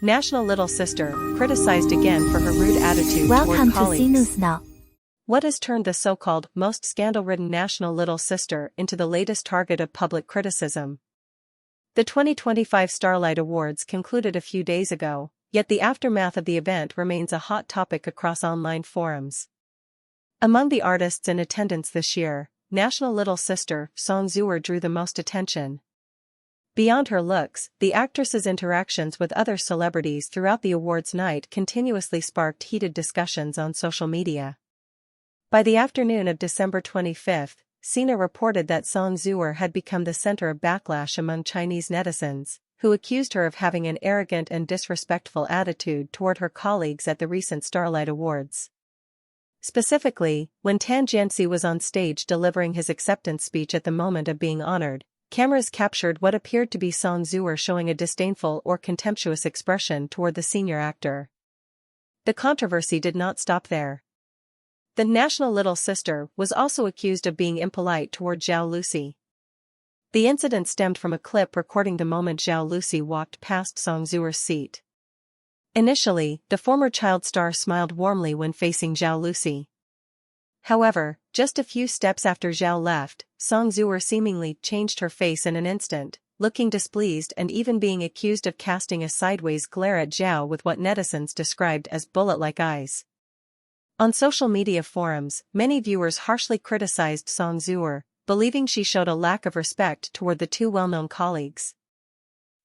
National Little Sister, criticized again for her rude attitude Welcome toward to colleagues. CNews Now. What has turned the so-called most scandal-ridden National Little Sister into the latest target of public criticism? The 2025 Starlight Awards concluded a few days ago, yet the aftermath of the event remains a hot topic across online forums. Among the artists in attendance this year, National Little Sister, Zuer drew the most attention. Beyond her looks, the actress's interactions with other celebrities throughout the awards night continuously sparked heated discussions on social media. By the afternoon of December 25, Sina reported that Zuer had become the center of backlash among Chinese netizens, who accused her of having an arrogant and disrespectful attitude toward her colleagues at the recent Starlight Awards. Specifically, when Tan Jianxi was on stage delivering his acceptance speech at the moment of being honored, cameras captured what appeared to be Zuer showing a disdainful or contemptuous expression toward the senior actor. The controversy did not stop there. The National Little Sister was also accused of being impolite toward Zhao Lucy. The incident stemmed from a clip recording the moment Zhao Lucy walked past Zuer's seat. Initially, the former child star smiled warmly when facing Zhao Lucy. However, just a few steps after Zhao left, Zuer seemingly changed her face in an instant, looking displeased and even being accused of casting a sideways glare at Zhao with what netizens described as bullet-like eyes. On social media forums, many viewers harshly criticized Zuer, believing she showed a lack of respect toward the two well-known colleagues.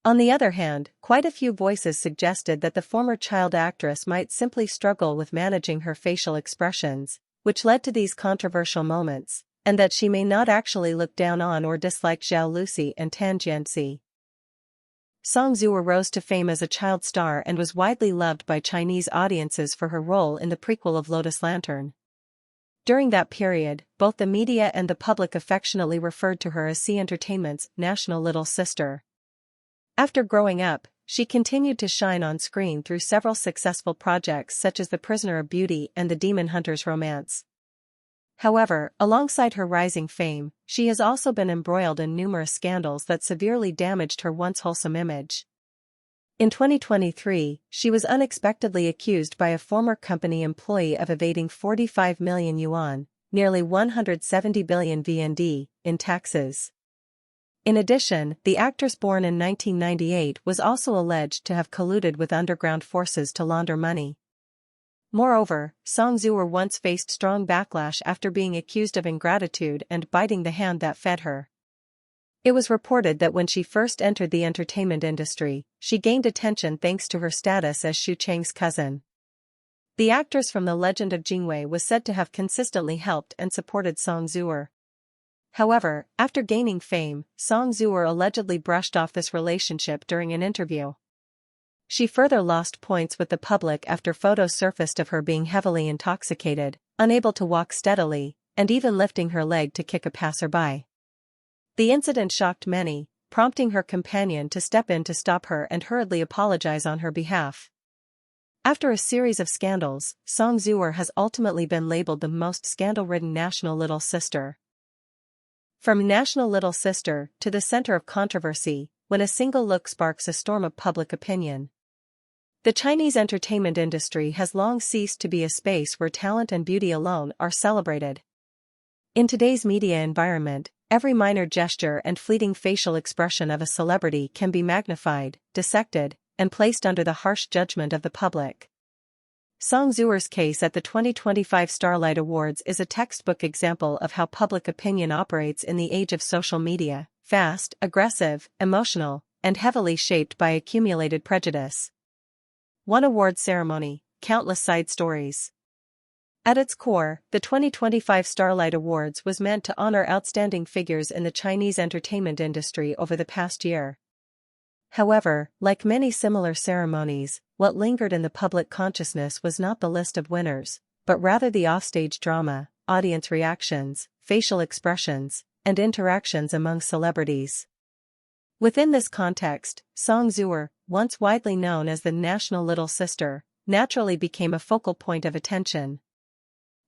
On the other hand, quite a few voices suggested that the former child actress might simply struggle with managing her facial expressions, which led to these controversial moments, and that she may not actually look down on or dislike Zhao Lucy and Tan Jianxi. Zuer rose to fame as a child star and was widely loved by Chinese audiences for her role in the prequel of Lotus Lantern. During that period, both the media and the public affectionately referred to her as C Entertainment's National Little Sister. After growing up, she continued to shine on screen through several successful projects such as The Prisoner of Beauty and The Demon Hunter's Romance. However, alongside her rising fame, she has also been embroiled in numerous scandals that severely damaged her once wholesome image. In 2023, she was unexpectedly accused by a former company employee of evading 45 million yuan, nearly 170 billion VND, in taxes. In addition, the actress born in 1998 was also alleged to have colluded with underground forces to launder money. Moreover, Zuer once faced strong backlash after being accused of ingratitude and biting the hand that fed her. It was reported that when she first entered the entertainment industry, she gained attention thanks to her status as Xu Chang's cousin. The actress from The Legend of Jingwei was said to have consistently helped and supported Zuer. However, after gaining fame, Zuer allegedly brushed off this relationship during an interview. She further lost points with the public after photos surfaced of her being heavily intoxicated, unable to walk steadily, and even lifting her leg to kick a passerby. The incident shocked many, prompting her companion to step in to stop her and hurriedly apologize on her behalf. After a series of scandals, Zuer has ultimately been labeled the most scandal-ridden National Little Sister. From National Little Sister to the center of controversy, when a single look sparks a storm of public opinion. The Chinese entertainment industry has long ceased to be a space where talent and beauty alone are celebrated. In today's media environment, every minor gesture and fleeting facial expression of a celebrity can be magnified, dissected, and placed under the harsh judgment of the public. Zuer's case at the 2025 Starlight Awards is a textbook example of how public opinion operates in the age of social media: fast, aggressive, emotional, and heavily shaped by accumulated prejudice. One award ceremony, countless side stories. At its core, the 2025 Starlight Awards was meant to honor outstanding figures in the Chinese entertainment industry over the past year. However, like many similar ceremonies, what lingered in the public consciousness was not the list of winners, but rather the offstage drama, audience reactions, facial expressions, and interactions among celebrities. Within this context, Zuer, once widely known as the National Little Sister, naturally became a focal point of attention.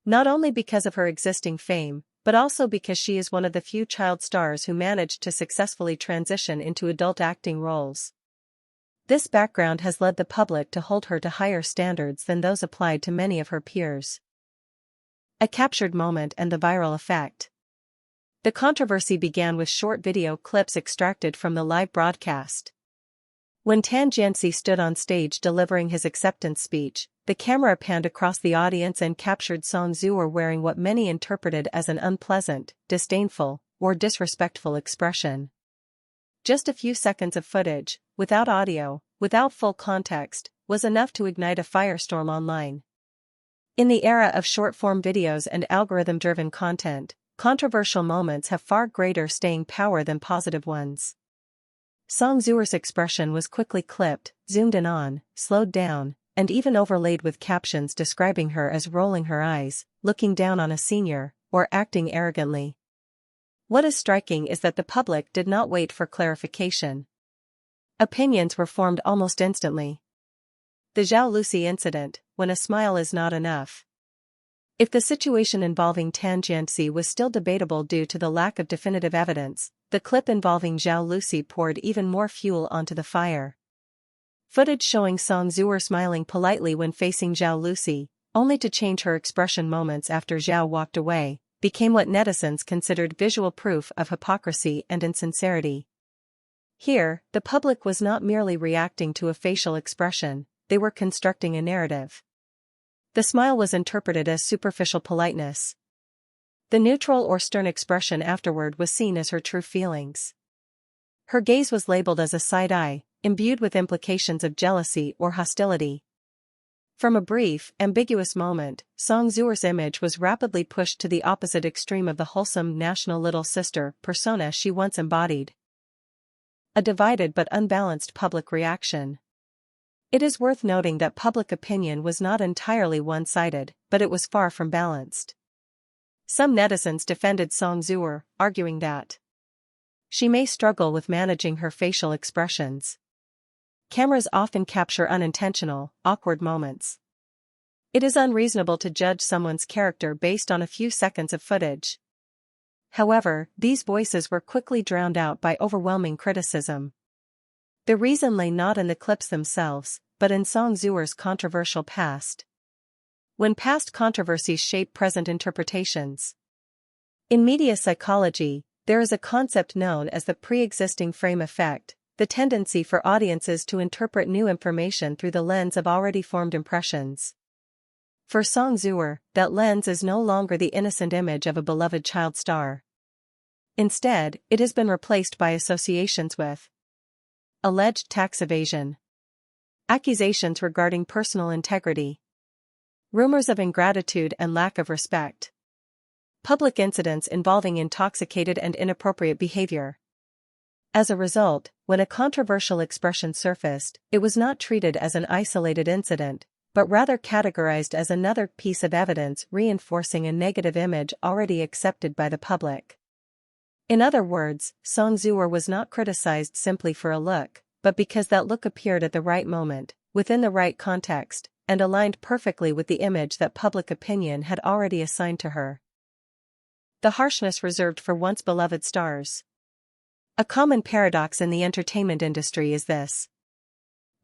Not only because of her existing fame, but also because she is one of the few child stars who managed to successfully transition into adult acting roles. This background has led the public to hold her to higher standards than those applied to many of her peers. A captured moment and the viral effect. The controversy began with short video clips extracted from the live broadcast. When Tan Jianxi stood on stage delivering his acceptance speech, the camera panned across the audience and captured Song Zuer wearing what many interpreted as an unpleasant, disdainful, or disrespectful expression. Just a few seconds of footage, without audio, without full context, was enough to ignite a firestorm online. In the era of short-form videos and algorithm-driven content, controversial moments have far greater staying power than positive ones. Song Zuer's expression was quickly clipped, zoomed in on, slowed down, and even overlaid with captions describing her as rolling her eyes, looking down on a senior, or acting arrogantly. What is striking is that the public did not wait for clarification. Opinions were formed almost instantly. The Zhao Lusi incident, when a smile is not enough. If the situation involving Tan Jianxi was still debatable due to the lack of definitive evidence, the clip involving Zhao Lusi poured even more fuel onto the fire. Footage showing Song Zuer smiling politely when facing Zhao Lusi, only to change her expression moments after Zhao walked away, became what netizens considered visual proof of hypocrisy and insincerity. Here, the public was not merely reacting to a facial expression, they were constructing a narrative. The smile was interpreted as superficial politeness. The neutral or stern expression afterward was seen as her true feelings. Her gaze was labeled as a side eye, imbued with implications of jealousy or hostility. From a brief, ambiguous moment, Song Zuer's image was rapidly pushed to the opposite extreme of the wholesome national little sister persona she once embodied. A divided but unbalanced public reaction. It is worth noting that public opinion was not entirely one-sided, but it was far from balanced. Some netizens defended Song Zuer, arguing that she may struggle with managing her facial expressions. Cameras often capture unintentional, awkward moments. It is unreasonable to judge someone's character based on a few seconds of footage. However, these voices were quickly drowned out by overwhelming criticism. The reason lay not in the clips themselves, but in Song Zuer's controversial past. When past controversies shape present interpretations. In media psychology, there is a concept known as the pre-existing frame effect, the tendency for audiences to interpret new information through the lens of already formed impressions. For Song Zuer, that lens is no longer the innocent image of a beloved child star. Instead, it has been replaced by associations with alleged tax evasion, accusations regarding personal integrity, rumors of ingratitude and lack of respect, public incidents involving intoxicated and inappropriate behavior. As a result, when a controversial expression surfaced, it was not treated as an isolated incident, but rather categorized as another piece of evidence reinforcing a negative image already accepted by the public. In other words, Song Zuer was not criticized simply for a look, but because that look appeared at the right moment, within the right context, and aligned perfectly with the image that public opinion had already assigned to her. The harshness reserved for once beloved stars. A common paradox in the entertainment industry is this.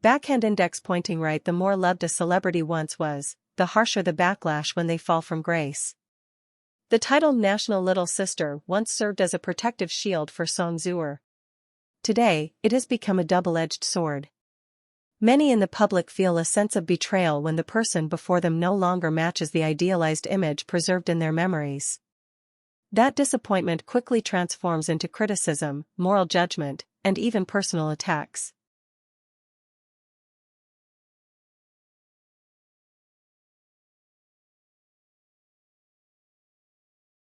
Backhand index pointing right: the more loved a celebrity once was, the harsher the backlash when they fall from grace. The title National Little Sister once served as a protective shield for Song Zuer. Today, it has become a double-edged sword. Many in the public feel a sense of betrayal when the person before them no longer matches the idealized image preserved in their memories. That disappointment quickly transforms into criticism, moral judgment, and even personal attacks.